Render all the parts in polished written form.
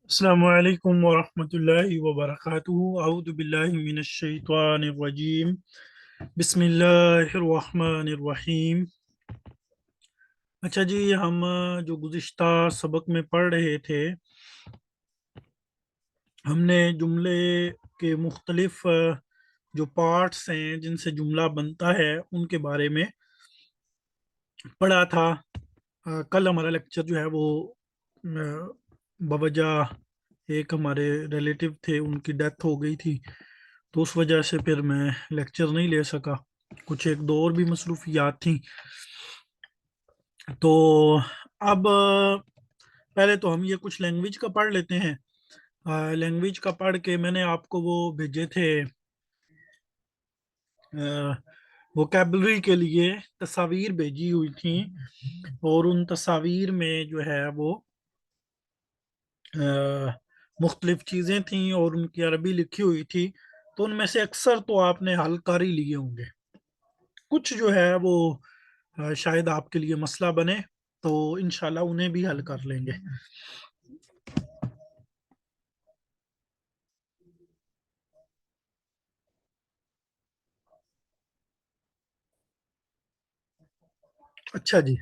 السلام علیکم ورحمۃ اللہ وبرکاتہ اعوذ باللہ من الشیطان الرجیم بسم اللہ الرحمن الرحیم۔ اچھا جی، ہم جو گزشتہ سبق میں پڑھ رہے تھے، ہم نے جملے کے مختلف جو پارٹس ہیں جن سے جملہ بنتا ہے ان کے بارے میں پڑھا تھا۔ کل ہمارا لیکچر جو ہے وہ بوجہ ایک ہمارے ریلیٹیو تھے، ان کی ڈیتھ ہو گئی تھی، تو اس وجہ سے پھر میں لیکچر نہیں لے سکا، کچھ ایک دو اور بھی مصروفیات تھیں۔ تو اب پہلے تو ہم یہ کچھ لینگویج کا پڑھ لیتے ہیں۔ لینگویج کا پڑھ کے میں نے آپ کو وہ بھیجے تھے ووکیبلری کے لیے تصاویر بھیجی ہوئی تھیں، اور ان تصاویر میں جو ہے وہ مختلف چیزیں تھیں اور ان کی عربی لکھی ہوئی تھی، تو ان میں سے اکثر تو آپ نے حل کر ہی لیے ہوں گے، کچھ جو ہے وہ شاید آپ کے لیے مسئلہ بنے، تو انشاءاللہ انہیں بھی حل کر لیں گے۔ اچھا جی،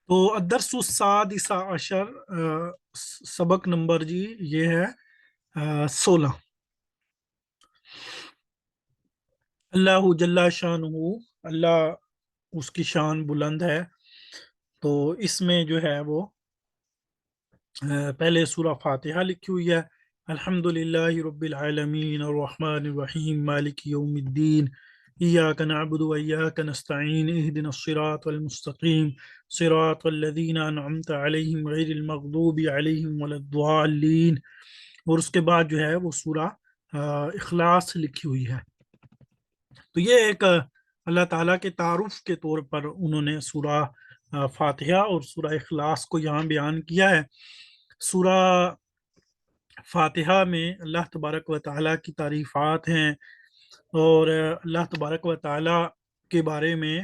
تو الدرس السادس عشر، سبق نمبر جی یہ ہے 16۔ اللہ جل شانہ، اللہ اس کی شان بلند ہے، تو اس میں جو ہے وہ پہلے سورہ فاتحہ لکھی ہوئی ہے۔ الحمد للہ رب العالمین الرحمن الرحیم مالک یوم الدین ایاک نعبد و ایاک نستعین اہدنا الصراط المستقیم صراط الذین انعمت علیہم غیر المغضوب علیہم ولا الضالین، اور اس کے بعد جو ہے وہ سورہ اخلاص لکھی ہوئی ہے۔ تو یہ ایک اللہ تعالیٰ کے تعارف کے طور پر انہوں نے سورہ فاتحہ اور سورہ اخلاص کو یہاں بیان کیا ہے۔ سورہ فاتحہ میں اللہ تبارک و تعالیٰ کی تعریفات ہیں، اور اللہ تبارک و تعالیٰ کے بارے میں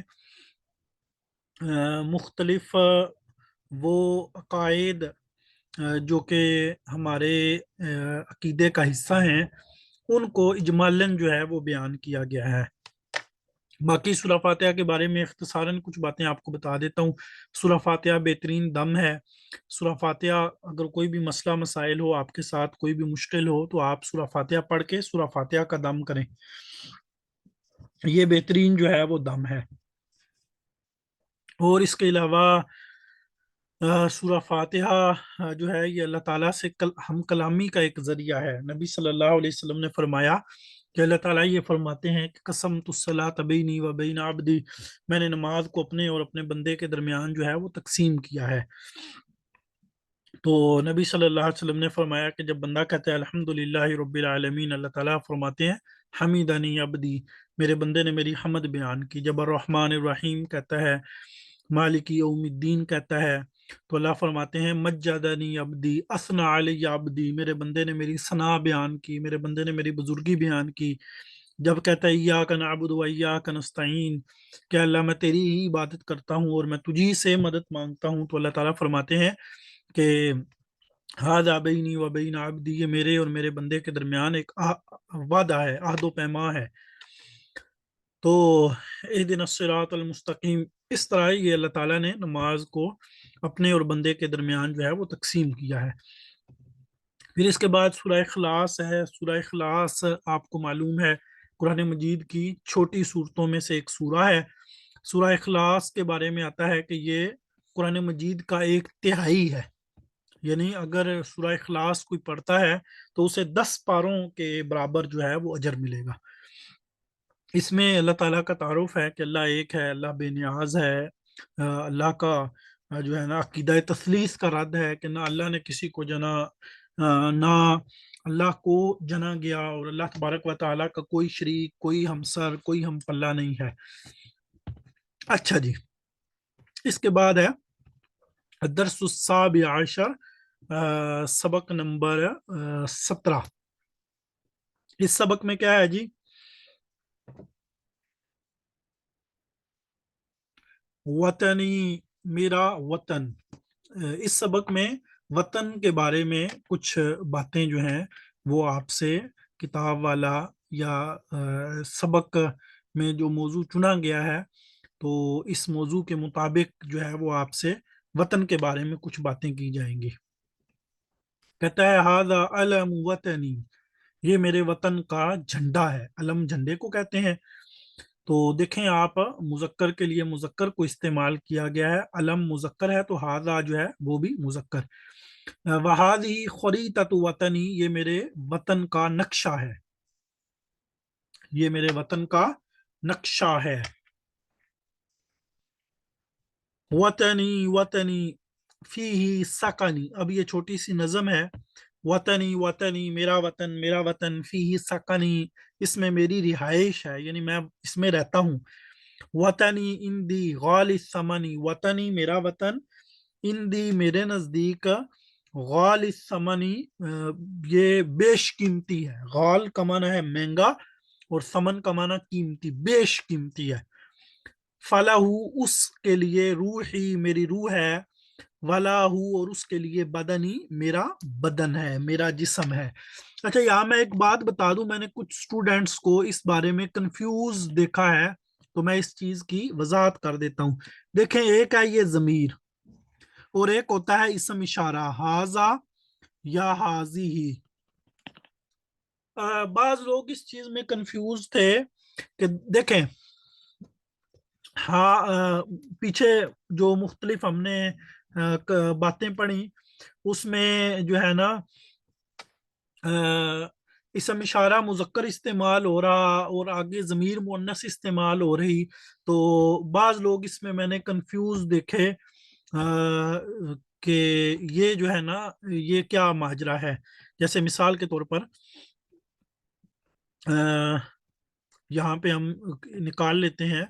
مختلف وہ عقائد جو کہ ہمارے عقیدے کا حصہ ہیں، ان کو اجمالاً جو ہے وہ بیان کیا گیا ہے۔ باقی سورہ فاتحہ کے بارے میں اختصاراً کچھ باتیں آپ کو بتا دیتا ہوں۔ سورہ فاتحہ بہترین دم ہے۔ سورہ فاتحہ اگر کوئی بھی مسئلہ مسائل ہو آپ کے ساتھ، کوئی بھی مشکل ہو، تو آپ سورہ فاتحہ پڑھ کے سورہ فاتحہ کا دم کریں، یہ بہترین جو ہے وہ دم ہے۔ اور اس کے علاوہ سورہ فاتحہ جو ہے یہ اللہ تعالیٰ سے ہم کلامی کا ایک ذریعہ ہے۔ نبی صلی اللہ علیہ وسلم نے فرمایا کہ اللہ تعالیٰ یہ فرماتے ہیں کہ قسمت الصلاۃ بینی و بین عبدی، میں نے نماز کو اپنے اور اپنے بندے کے درمیان جو ہے وہ تقسیم کیا ہے۔ تو نبی صلی اللہ علیہ وسلم نے فرمایا کہ جب بندہ کہتا ہے الحمدللہ رب العالمین، اللہ تعالیٰ فرماتے ہیں حمیدنی عبدی، میرے بندے نے میری حمد بیان کی۔ جب الرحمن الرحیم کہتا ہے، مالک یوم الدین کہتا ہے، تو اللہ فرماتے ہیں مجدنی عبدی اثنا علی عبدی، میرے بندے نے میری ثنا بیان کی، میرے بندے نے میری بزرگی بیان کی۔ جب کہتا ہے ایاک نعبد و ایاک نستعین، کہ اللہ میں تیری ہی عبادت کرتا ہوں اور میں تجھی سے مدد مانگتا ہوں، تو اللہ تعالیٰ فرماتے ہیں کہ ھذا بینی و بین عبدی، یہ میرے اور میرے بندے کے درمیان ایک وعدہ ہے، عہد و پیما ہے۔ تو اہدنا الصراط المستقیم، اس طرح یہ اللہ تعالیٰ نے نماز کو اپنے اور بندے کے درمیان جو ہے وہ تقسیم کیا ہے۔ پھر اس کے بعد سورہ اخلاص ہے۔ سورہ اخلاص آپ کو معلوم ہے قرآن مجید کی چھوٹی صورتوں میں سے ایک سورہ ہے۔ سورہ اخلاص کے بارے میں آتا ہے کہ یہ قرآن مجید کا ایک تہائی ہے، یعنی اگر سورہ اخلاص کوئی پڑھتا ہے تو اسے 10 پاروں کے برابر جو ہے وہ اجر ملے گا۔ اس میں اللہ تعالیٰ کا تعارف ہے کہ اللہ ایک ہے، اللہ بے نیاز ہے، اللہ کا جو ہے نا عقیدہ تثلیث کا رد ہے کہ نہ اللہ نے کسی کو جنا، نہ اللہ کو جنا گیا، اور اللہ تبارک و تعالیٰ کا کوئی شریک، کوئی ہمسر، کوئی ہم پلہ نہیں ہے۔ اچھا جی، اس کے بعد ہے الدرس السابع عشر، سبق نمبر 17۔ اس سبق میں کیا ہے جی؟ وطنی، میرا وطن۔ اس سبق میں وطن کے بارے میں کچھ باتیں جو ہیں وہ آپ سے کتاب والا یا سبق میں جو موضوع چنا گیا ہے تو اس موضوع کے مطابق جو ہے وہ آپ سے وطن کے بارے میں کچھ باتیں کی جائیں گی۔ کہتا ہے ھذا علم وطنی، یہ میرے وطن کا جھنڈا ہے۔ علم جھنڈے کو کہتے ہیں۔ تو دیکھیں آپ، مذکر کے لیے مذکر کو استعمال کیا گیا ہے، علم مذکر ہے تو ھذا جو ہے وہ بھی مذکر۔ وَھَذِهِ خَرِيطَةُ وطنی، یہ میرے وطن کا نقشہ ہے، یہ میرے وطن کا نقشہ ہے۔ وطنی وطنی فیہ سکنی، اب یہ چھوٹی سی نظم ہے۔ وطنی وطنی، میرا وطن میرا وطن، فیہ سکنی، اس میں میری رہائش ہے، یعنی میں اس میں رہتا ہوں۔ وطنی اندی غال الثمنی، وطنی میرا وطن، اندی میرے نزدیک، غال الثمنی یہ بیش قیمتی ہے۔ غال کا معنی ہے مہنگا اور ثمن کا معنی قیمتی، بیش قیمتی ہے۔ فلاح، اس کے لیے، روحی میری روح ہے، ولا اور اس کے لیے بدنی میرا بدن ہے، میرا جسم ہے۔ اچھا یہاں میں ایک بات بتا دوں، میں نے کچھ اسٹوڈینٹس کو اس بارے میں کنفیوز دیکھا ہے تو میں اس چیز کی وضاحت کر دیتا ہوں۔ دیکھیں ایک ہے یہ ضمیر اور ایک ہوتا ہے اسم اشارہ، ھذا یا ھذی ہی۔ بعض لوگ اس چیز میں کنفیوز تھے کہ دیکھیں ہاں، پیچھے جو مختلف ہم نے باتیں پڑھی اس میں جو ہے نا اسم اشارہ مذکر استعمال ہو رہا اور آگے ضمیر مؤنث استعمال ہو رہی، تو بعض لوگ اس میں نے کنفیوز دیکھے کہ یہ جو ہے نا یہ کیا ماجرا ہے۔ جیسے مثال کے طور پر یہاں پہ ہم نکال لیتے ہیں،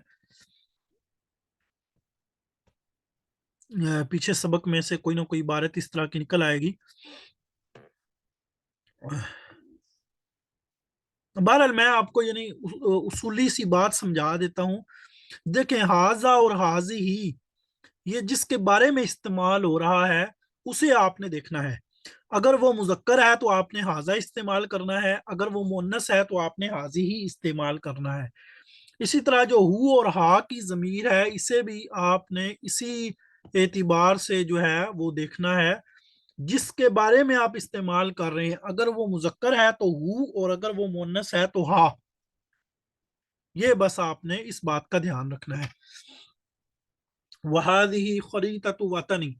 پیچھے سبق میں سے کوئی نہ کوئی عبارت اس طرح کی نکل آئے گی۔ بہرحال میں آپ کو یعنی اصولی سی بات سمجھا دیتا ہوں۔ دیکھیں ھذا اور ھذی ہی، یہ جس کے بارے میں استعمال ہو رہا ہے اسے آپ نے دیکھنا ہے۔ اگر وہ مذکر ہے تو آپ نے ھذا استعمال کرنا ہے، اگر وہ مؤنث ہے تو آپ نے ھذی ہی استعمال کرنا ہے۔ اسی طرح جو ہو اور ہا کی ضمیر ہے اسے بھی آپ نے اسی اعتبار سے جو ہے وہ دیکھنا ہے، جس کے بارے میں آپ استعمال کر رہے ہیں، اگر وہ مذکر ہے تو ہو اور اگر وہ مؤنث ہے تو ہا۔ یہ بس آپ نے اس بات کا دھیان رکھنا ہے۔ وَهَذِهِ خَرِيطَةُ وطنی،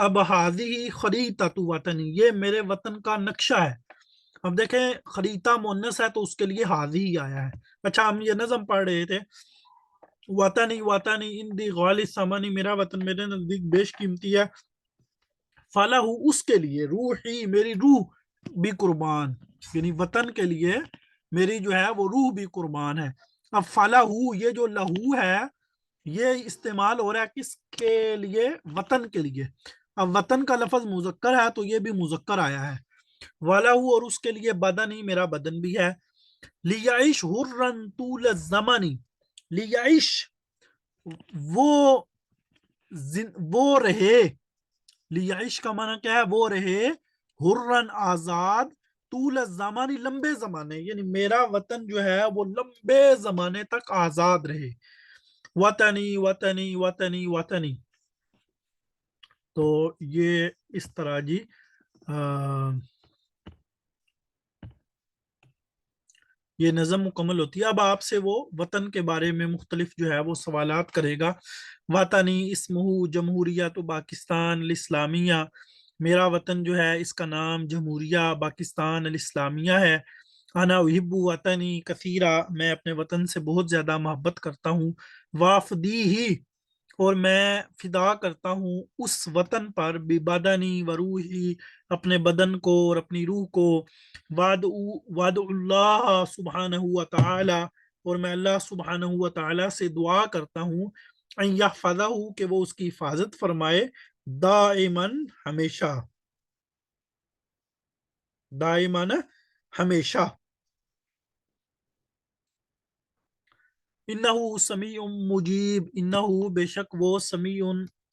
اب هَذِهِ خَرِيطَةُ وطنی، یہ میرے وطن کا نقشہ ہے۔ اب دیکھیں خریطہ مؤنث ہے تو اس کے لیے هذه ہی آیا ہے۔ اچھا ہم یہ نظم پڑھ رہے تھے، وطنی وطنی اندی غال الثمنی، میرا وطن میرے نزدیک بیش قیمتی ہے، فلاح اس کے لیے، روحی میری روح بھی قربان، یعنی وطن کے لیے میری جو ہے وہ روح بھی قربان ہے۔ اب فلاح یہ جو لہو ہے یہ استعمال ہو رہا ہے کس کے لیے؟ وطن کے لیے۔ اب وطن کا لفظ مذکر ہے تو یہ بھی مذکر آیا ہے۔ وَلَهُ اور اس کے لیے بدن ہی، میرا بدن بھی ہے۔ لِيَعِشْ حُرًّا طُولَ الزَّمَنِ، لِيَعِشْ وہ رہے، لیعش کا معنی کیا ہے؟ وہ رہے، حرن آزاد، طول الزمان لمبے زمانے، یعنی میرا وطن جو ہے وہ لمبے زمانے تک آزاد رہے۔ وطنی وطنی وطنی وطنی، تو یہ اس طرح جی یہ نظم مکمل ہوتی ہے۔ اب آپ سے وہ وطن کے بارے میں مختلف جو ہے وہ سوالات کرے گا۔ وطنی اسمہ جمہوریت پاکستان الاسلامیہ، میرا وطن جو ہے اس کا نام جمہوریہ پاکستان الاسلامیہ ہے۔ انا احب وطنی کثیرہ، میں اپنے وطن سے بہت زیادہ محبت کرتا ہوں۔ وافدی ہی، اور میں فدا کرتا ہوں اس وطن پر، ببدنی و روحی، اپنے بدن کو اور اپنی روح کو، وعد اللہ سبحانہ و تعالی، اور میں اللہ سبحانہ و تعالی سے دعا کرتا ہوں، ان یحفظہ، کہ وہ اس کی حفاظت فرمائے، دائماً ہمیشہ، دائماً ہمیشہ۔ انہو سمیع مجیب، انہو بے شک وہ، سمیع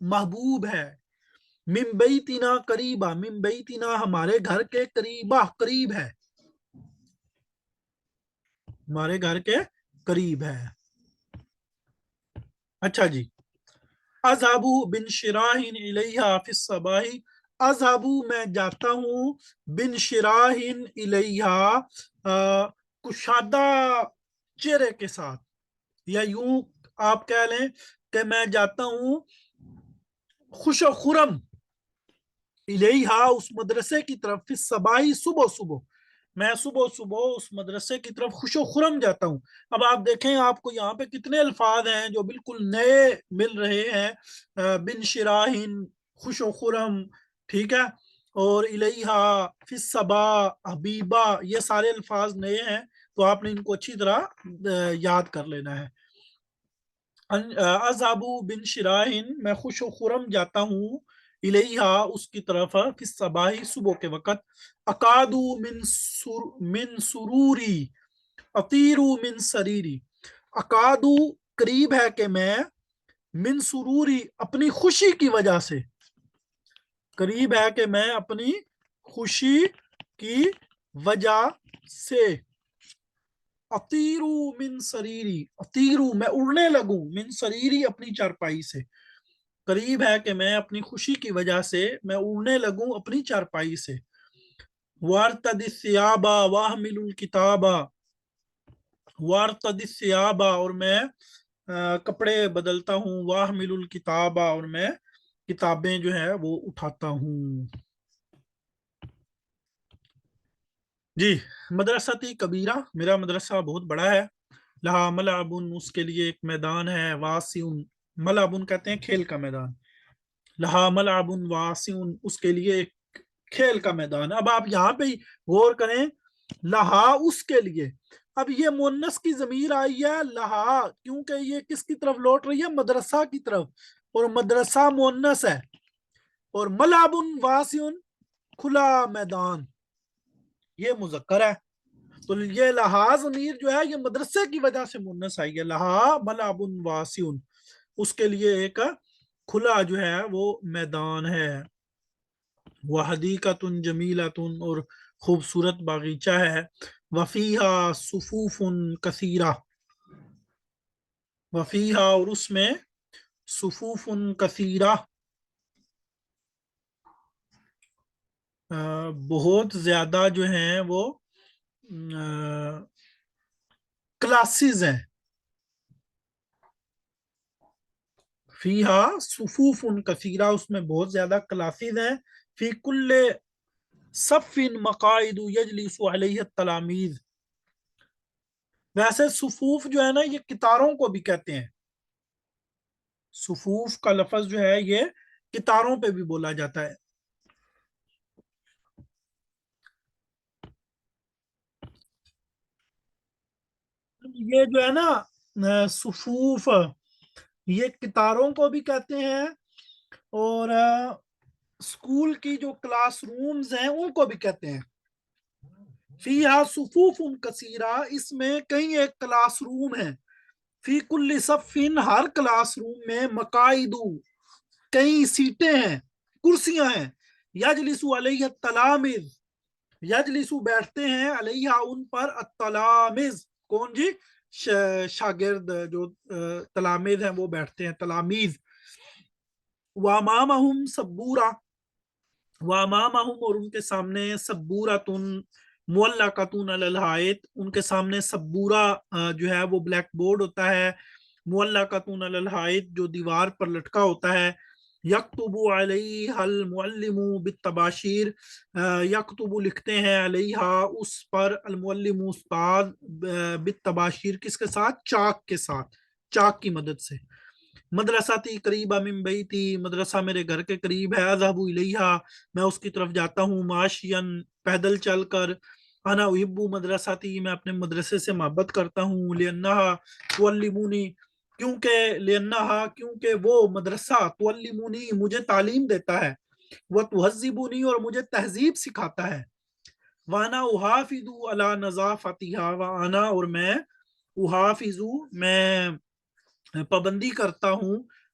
محبوب ہے. من بیتنا قریبا, من بیتنا ہمارے گھر کے قریبا, قریب ہے, ہمارے گھر کے قریب ہے. اچھا جی, اذهبوا بن شراح الیہا فی الصباح, اذهبوا میں جاتا ہوں, بن شراح الیہا کشادہ چہرے کے ساتھ, یا یوں آپ کہہ لیں کہ میں جاتا ہوں خوش و خرم, الیہا اس مدرسے کی طرف, فی الصباح صبح صبح, میں صبح صبح اس مدرسے کی طرف خوش و خرم جاتا ہوں. اب آپ دیکھیں آپ کو یہاں پہ کتنے الفاظ ہیں جو بالکل نئے مل رہے ہیں. بن شراہن, خوش و خرم, ٹھیک ہے, اور الیہا, فی الصباح, حبیبہ, یہ سارے الفاظ نئے ہیں, تو آپ نے ان کو اچھی طرح یاد کر لینا ہے. اذهبوا بن شراہن, میں خوش و خرم جاتا ہوں, الیہا اس کی طرف, فی الصباح صبح کے وقت, اقادو من سروری, اطیرو من سریری, اقادو قریب ہے کہ میں, من سروری اپنی خوشی کی وجہ سے, قریب ہے کہ میں اپنی خوشی کی وجہ سے, اطیرو من سریری, اطیرو میں اڑنے لگوں, من سریری اپنی چارپائی سے, قریب ہے کہ میں اپنی خوشی کی وجہ سے میں اڑنے لگوں اپنی چارپائی سے. وارتد الثیاب واحمل الکتاب, وارتد الثیاب اور میں کپڑے بدلتا ہوں, واحمل الکتاب اور میں کتابیں جو ہے وہ اٹھاتا ہوں. جی, مدرستی کبیرہ, میرا مدرسہ بہت بڑا ہے. لہا ملعبن, اس کے لیے ایک میدان ہے, واسعن, ملعبن کہتے ہیں کھیل کا میدان, لہا ملعبن واسعن, اس کے لیے ایک کھیل کا میدان. اب آپ یہاں پہ غور کریں, لہا اس کے لیے, اب یہ مونس کی ضمیر آئی ہے لہا, کیونکہ یہ کس کی طرف لوٹ رہی ہے, مدرسہ کی طرف, اور مدرسہ مونس ہے, اور ملعبن واسعن کھلا میدان یہ مذکر ہے, تو یہ لہا ضمیر جو ہے یہ مدرسے کی وجہ سے مونس آئی ہے, لہا ملعبن واسعن, اس کے لیے ایک کھلا جو ہے وہ میدان ہے. وحدیقۃ جمیلۃ, اور خوبصورت باغیچہ ہے. وفیہا صفوف کثیرہ, وفیہا اور اس میں, صفوف کثیرہ بہت زیادہ جو ہیں وہ کلاسز ہیں. فیہا صفوف کثیرہ, اس میں بہت زیادہ کلاسز ہیں. فی کل صف مقاعد یجلس علیہ التلامیذ, ویسے صفوف جو ہے نا یہ کتاروں کو بھی کہتے ہیں, صفوف کا لفظ جو ہے یہ کتاروں پہ بھی بولا جاتا ہے. یہ جو ہے نا صفوف, یہ کتاروں کو بھی کہتے ہیں, اور اسکول کی جو کلاس رومز ہیں ان کو بھی کہتے ہیں. فیہا صفوف کثیرہ, اس میں کئی ایک کلاس روم ہیں. فی کل صف, ہر کلاس روم میں, مقاعد کئی سیٹیں ہیں, کرسیاں ہیں. یجلس علیہ التلامذ, یجلس بیٹھتے ہیں, علیہ ان پر, التلامذ کون جی, شاگرد جو تلامذ ہیں وہ بیٹھتے ہیں, تلامیذ. وامامہم سبورہ, وامامہم اور ان کے سامنے, سبورۃن معلقۃن علی الحائط, ان کے سامنے سبورہ جو ہے وہ بلیک بورڈ ہوتا ہے, معلقۃن علی الحائط جو دیوار پر لٹکا ہوتا ہے. یکتب علیہ المعلم بالتباشیر, یکتب لکھتے ہیں, علیہ اس پر, المعلم استاد, بالتباشیر کس کے ساتھ, چاک کے ساتھ, چاک کی مدد سے. مدرسہ قریبہ من بیتی, مدرسہ میرے گھر کے قریب ہے. اذهب الیہا, میں اس کی طرف جاتا ہوں, ماشین پیدل چل کر. انا احب مدرستی, میں اپنے مدرسے سے محبت کرتا ہوں. لانہا تعلمونی, کیونکہ, لانہا کیونکہ وہ مدرسہ, تعلمونی مجھے تعلیم دیتا ہے, وتہذبونی اور مجھے تہذیب سکھاتا ہے. وانا احافظ علی نظافتھا, وانا اور میں, احافظ میں پابندی کرتا ہوں,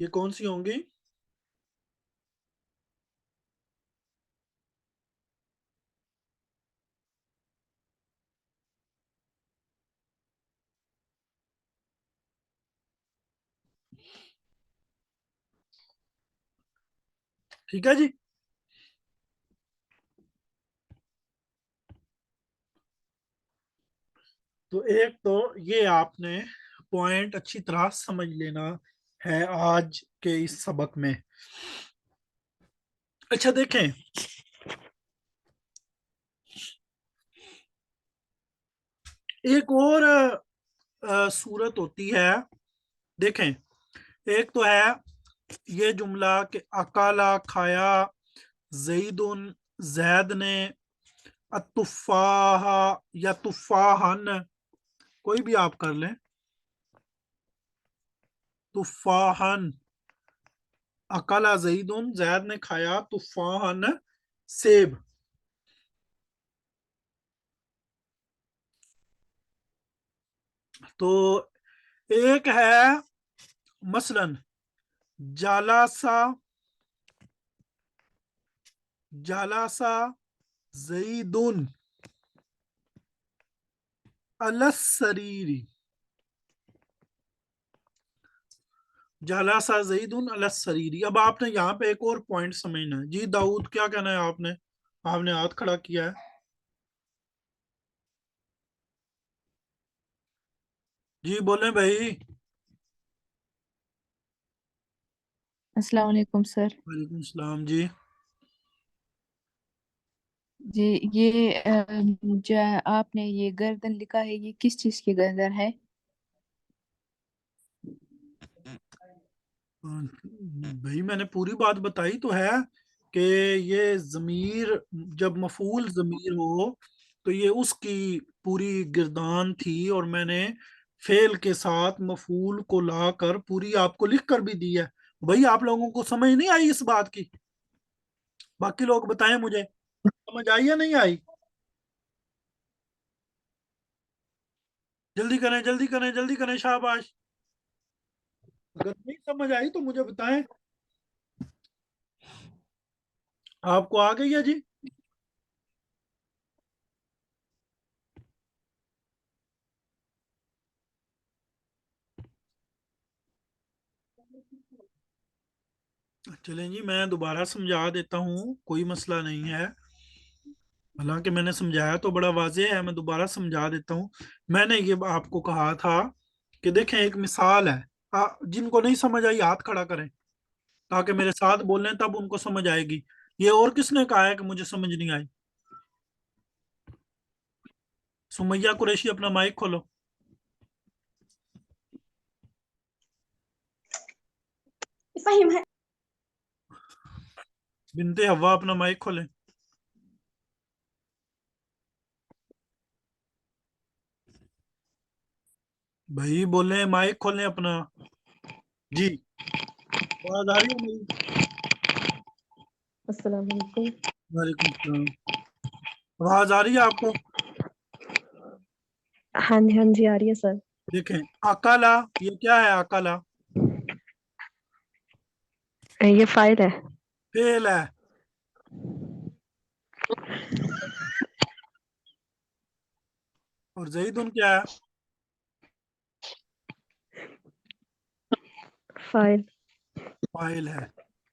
یہ کون سی ہوں گی؟ ٹھیک ہے جی. تو ایک تو یہ آپ نے پوائنٹ اچھی طرح سمجھ لینا ہے آج کے اس سبق میں. اچھا دیکھیں، ایک اور صورت ہوتی ہے. دیکھیں، ایک تو ہے یہ جملہ کہ اکالا کھایا زیدن، زید نے، التفاح یا تفاحن، کوئی بھی آپ کر لیں، تفاحن، اکالا زیدن، زید نے کھایا، تفاحن، سیب. تو ایک ہے مثلا جالاسا، جالاسا زیدن علی السریری، جالاسا زیدن علی السریری. اب آپ نے یہاں پہ ایک اور پوائنٹ سمجھنا ہے. جی داؤد کیا کہنا ہے آپ نے؟ آپ نے ہاتھ کھڑا کیا ہے. جی بولیں بھائی. السلام علیکم سر. وعلیکم السلام. جی جی یہ جو آپ نے یہ گردن لکھا ہے، یہ کس چیز کی گردن ہے؟ بھائی میں نے پوری بات بتائی تو ہے کہ یہ ضمیر جب مفعول ضمیر ہو تو یہ اس کی پوری گردان تھی، اور میں نے فعل کے ساتھ مفعول کو لا کر پوری آپ کو لکھ کر بھی دی ہے. بھائی آپ لوگوں کو سمجھ نہیں آئی اس بات کی؟ باقی لوگ بتائیں مجھے، سمجھ آئی یا نہیں آئی؟ جلدی کریں جلدی کریں جلدی کریں، شاباش. اگر نہیں سمجھ آئی تو مجھے بتائیں. آپ کو آ گئی ہے جی؟ چلیں جی میں دوبارہ سمجھا دیتا ہوں، کوئی مسئلہ نہیں ہے. حالانکہ میں نے سمجھایا تو بڑا واضح ہے، میں دوبارہ سمجھا دیتا ہوں. میں نے یہ آپ کو کہا تھا کہ دیکھیں ایک مثال ہے. جن کو نہیں سمجھ آئی ہاتھ کھڑا کریں تاکہ میرے ساتھ بولیں تب ان کو سمجھ آئے گی. یہ اور کس نے کہا ہے کہ مجھے سمجھ نہیں آئی؟ سمیہ قریشی اپنا مائک کھولو. فہیم ہے. بنت حوا اپنا مائک کھولیں. بھائی بولیں، مائک کھولیں اپنا. جی آواز آ رہی ہے میری؟ السلام علیکم. وعلیکم السلام. آواز آ رہی ہے آپ کو؟ ہاں جی آ رہی ہے سر. دیکھیں اکالا، یہ کیا ہے؟ اکالا یہ فائل ہے. فعل ہے. اور زیدن کیا ہے؟ فائل. فاعل ہے.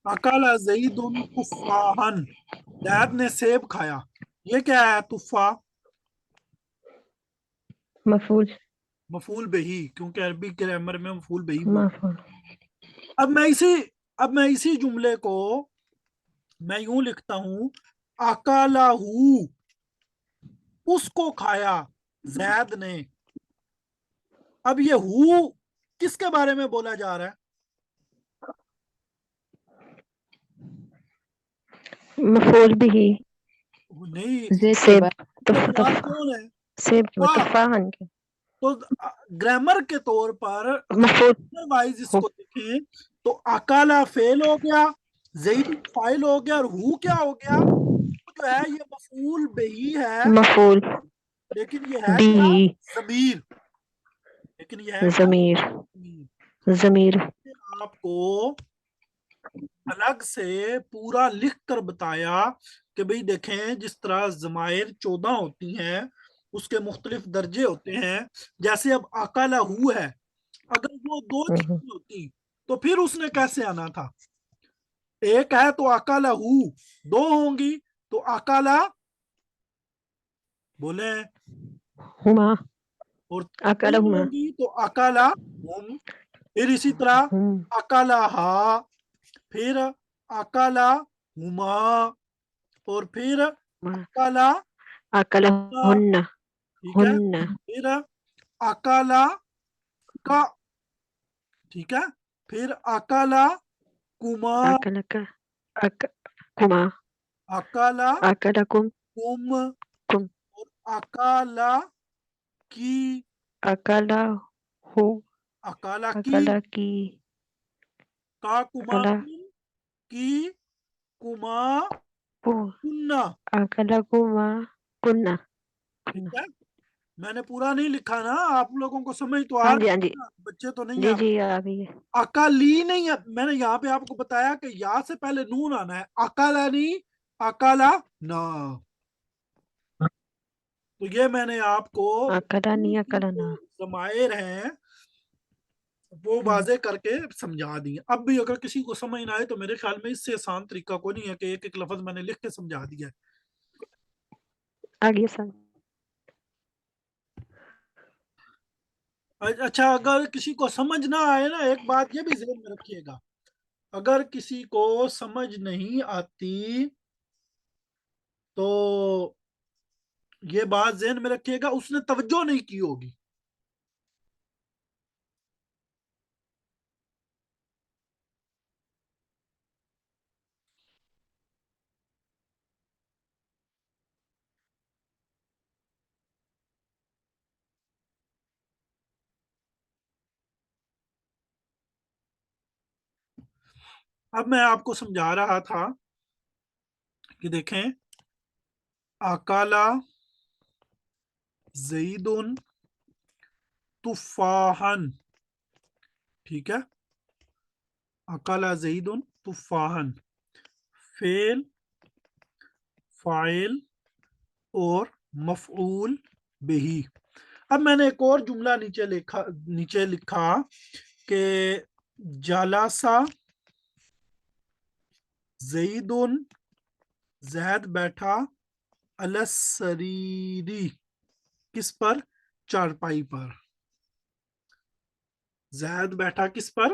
اکالا زیدن تفاحن، زید نے سیب کھایا. یہ کیا ہے؟ تفاح مفعول. مفعول بہی، کیونکہ عربی گرامر میں مفعول بہی بول. مفعول. اب میں اسی جملے کو میں یوں لکھتا ہوں، اکالا ہو، اس کو کھایا زید نے. اب یہ ہو کس کے بارے میں بولا جا رہا ہے؟ مفعول بھی وہ نہیں، زید کے سیب. بعد یہ مراد کون ہے؟ سیب تفاح. تفاحن کے تو گرامر کے طور پر مفعول. وائز اس کو دیکھیں تو اکالا فعل ہو گیا، زید فاعل ہو گیا، اور ہو کیا ہو گیا؟ جو ہے یہ مفعول بہی ہے، مفعول لیکن یہ ہے کیا؟ بھی ضمیر. لیکن یہ ہے کیا؟ ضمیر. ضمیر. ضمیر. آپ کو الگ سے پورا لکھ کر بتایا کہ بھئی دیکھیں جس طرح ضمائر 14 ہوتی ہیں اس کے مختلف درجے ہوتے ہیں. جیسے اب اکلا ہو ہے, اگر وہ دو چیزیں ہوتی تو پھر اس نے کیسے آنا تھا؟ ایک ہے تو اکلا ہو, دو ہوں گی تو اکلا بولے, ہما اور اکلا تین ہما ہوں گی تو اکلا ہم. پھر اسی طرح ہم اکلا ہا, پھر اکلا ہما, اور پھر اکلا اکلا ہنا. ہن ٹھیک ہے, ہن پھر اکلا کا, ٹھیک ہے, پھر اکلا کما, اکلا کا کما اکلا اکلا کم کم, کم اور اکلا کی, اکلا ہو اکلا کی, اکلا کی کا کما اکلا کم, کی کما کو کننا. اکلا کما کننا. ٹھیک ہے, میں نے پورا نہیں لکھا نا, آپ لوگوں کو سمجھ تو آ ہاں جی رہی ہاں ہے جی نا, بچے تو نہیں جی ہیں. جی آ گئی ہے. اکالی نہیں ہے, میں نے یہاں پہ آپ کو بتایا کہ یا سے پہلے نون آنا ہے, اکالا نہیں اکالا نا. تو یہ میں نے آپ کو اکلا نہیں اکلا نا. ضمائر ہیں وہ واضح کر کے سمجھا دی. اب بھی اگر کسی کو سمجھ نہ آئے تو میرے خیال میں اس سے آسان طریقہ کوئی نہیں ہے کہ ایک ایک لفظ میں نے لکھ کے سمجھا دیا ہے. آگے سر. اچھا, اگر کسی کو سمجھ نہ آئے نا, ایک بات یہ بھی ذہن میں رکھیے گا, اگر کسی کو سمجھ نہیں آتی تو یہ بات ذہن میں رکھیے گا, اس نے توجہ نہیں کی ہوگی. اب میں آپ کو سمجھا رہا تھا کہ دیکھیں, اکالا زیدن تفاحن, ٹھیک ہے, اکالا زیدن تفاحن, فعل, فاعل اور مفعول بہی. اب میں نے ایک اور جملہ نیچے لکھا کہ جالسا زیدن, زید بیٹھا, السریری, کس پر؟ چارپائی پر. زید بیٹھا کس پر؟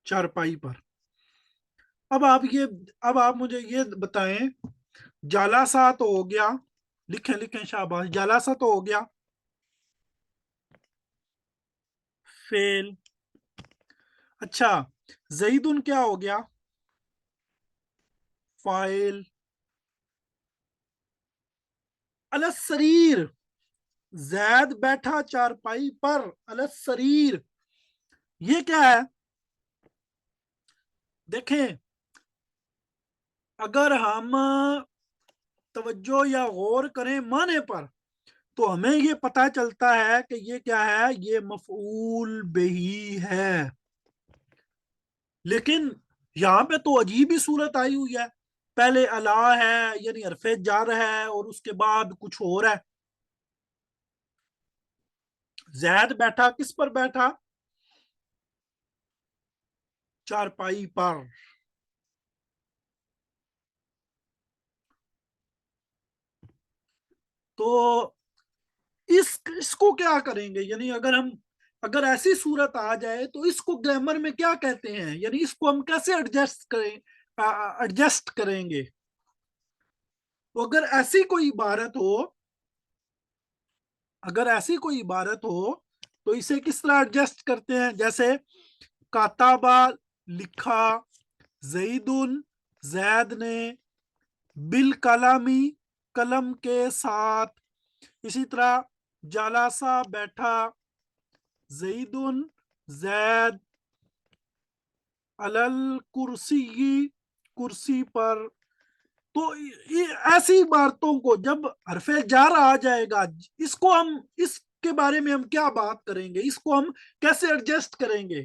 چارپائی پر. اب آپ مجھے یہ بتائیں, جالسا تو ہو گیا, لکھیں شاباش, جالسا تو ہو گیا فعل. اچھا, زیدن کیا ہو گیا؟ فاعل. السریر, زید بیٹھا چارپائی پر, السریر, یہ کیا ہے؟ دیکھیں, اگر ہم توجہ یا غور کریں معنی پر تو ہمیں یہ پتا چلتا ہے کہ یہ کیا ہے, یہ مفعول بہی ہے. لیکن یہاں پہ تو عجیب ہی صورت آئی ہوئی ہے, پہلے الا ہے یعنی حرف جر ہے, اور اس کے بعد کچھ اور ہے. زید بیٹھا کس پر بیٹھا؟ چارپائی پر. تو اس کو کیا کریں گے, یعنی اگر ایسی صورت آ جائے تو اس کو گرامر میں کیا کہتے ہیں, یعنی اس کو ہم کیسے ایڈجسٹ کریں گے؟ تو اگر ایسی کوئی عبارت ہو تو اسے کس طرح ایڈجسٹ کرتے ہیں؟ جیسے کاتبہ, لکھا, زیدن, زید نے, بالقلمی, قلم کے ساتھ. اسی طرح جالسا بیٹھا, زیدن, زید, علل کرسی, کرسی پر. تو ایسی عبارتوں کو جب حرف جر آ جائے گا, اس کے بارے میں ہم کیا بات کریں گے, اس کو ہم کیسے ایڈجسٹ کریں گے؟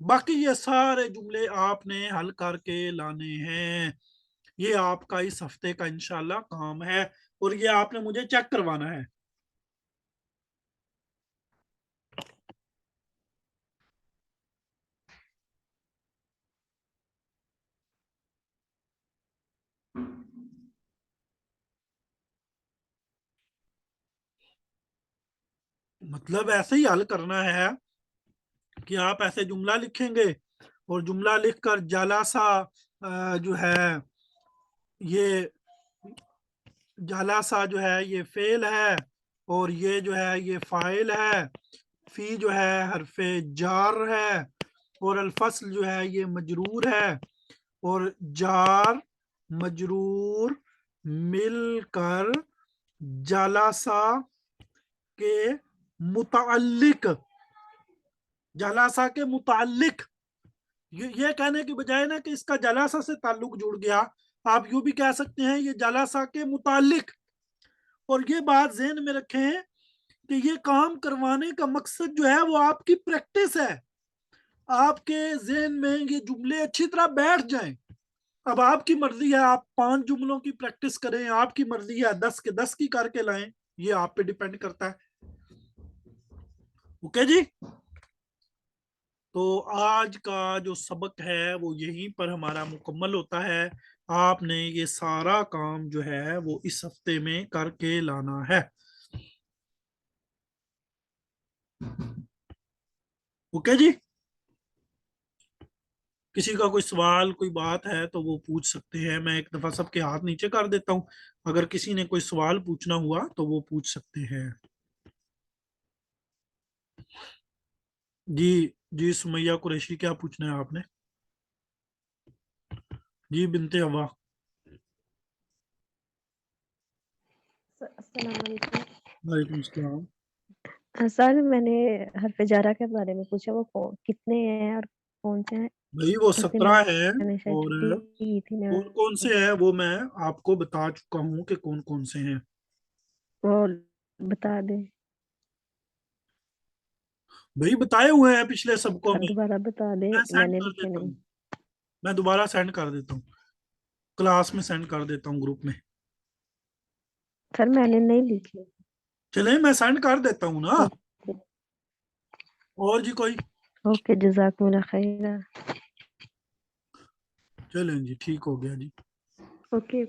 باقی یہ سارے جملے آپ نے حل کر کے لانے ہیں. یہ آپ کا اس ہفتے کا انشاءاللہ کام ہے اور یہ آپ نے مجھے چیک کروانا ہے. مطلب ایسے ہی حل کرنا ہے کہ آپ ایسے جملہ لکھیں گے اور جملہ لکھ کر جالاسا جو ہے یہ جالاسا جو ہے یہ فعل ہے اور یہ جو ہے یہ فاعل ہے. فی جو ہے حرف جار ہے اور الفصل جو ہے یہ مجرور ہے اور جار مجرور مل کر جالاسا کے متعلق جالاسا کے متعلق یہ کہنے کی بجائے نا کہ اس کا جالاسا سے تعلق جڑ گیا, آپ یوں بھی کہہ سکتے ہیں یہ جالاسا کے متعلق. اور یہ بات ذہن میں رکھیں کہ یہ کام کروانے کا مقصد جو ہے وہ آپ کی پریکٹس ہے, آپ کے ذہن میں یہ جملے اچھی طرح بیٹھ جائیں. اب آپ کی مرضی ہے آپ 5 جملوں کی پریکٹس کریں, آپ کی مرضی ہے 10 کے 10 کی کر کے لائیں, یہ آپ پہ ڈیپینڈ کرتا ہے. اوکے جی, تو آج کا جو سبق ہے وہ یہیں پر ہمارا مکمل ہوتا ہے. آپ نے یہ سارا کام جو ہے وہ اس ہفتے میں کر کے لانا ہے. اوکے جی, کسی کا کوئی سوال کوئی بات ہے تو وہ پوچھ سکتے ہیں. میں ایک دفعہ سب کے ہاتھ نیچے کر دیتا ہوں, اگر کسی نے کوئی سوال پوچھنا ہوا تو وہ پوچھ سکتے ہیں. جی سمیہ قریشی کیا پوچھنا ہے آپ نے؟ جی بنتے ہوا. السلام علیکم. وعلیکم السلام. سر میں نے حرف جارہ کے بارے میں پوچھا, وہ کتنے ہیں اور کون سے ہیں؟ بھائی وہ اس دن 17 ہیں میں نے شاید اور چھٹی کی تھی نا, کون کون سے ہیں وہ میں آپ کو بتا چکا ہوں کہ کون کون سے ہیں. وہ بتا دیں. بھائی بتائے ہوئے ہیں پچھلے سب کو سر میں دوبارہ بتا دیں, میں سینڈ نے کر لکھے دیتا نہیں. ہوں, میں دوبارہ سینڈ کر دیتا ہوں, کلاس میں سینڈ کر دیتا ہوں گروپ میں. سر میں نے نہیں لکھے. چلیں میں سینڈ کر دیتا ہوں نا. اوکے اور جی کوئی؟ اوکے, جزاکم اللہ خیر. چلیں جی ٹھیک ہو گیا جی. اوکے.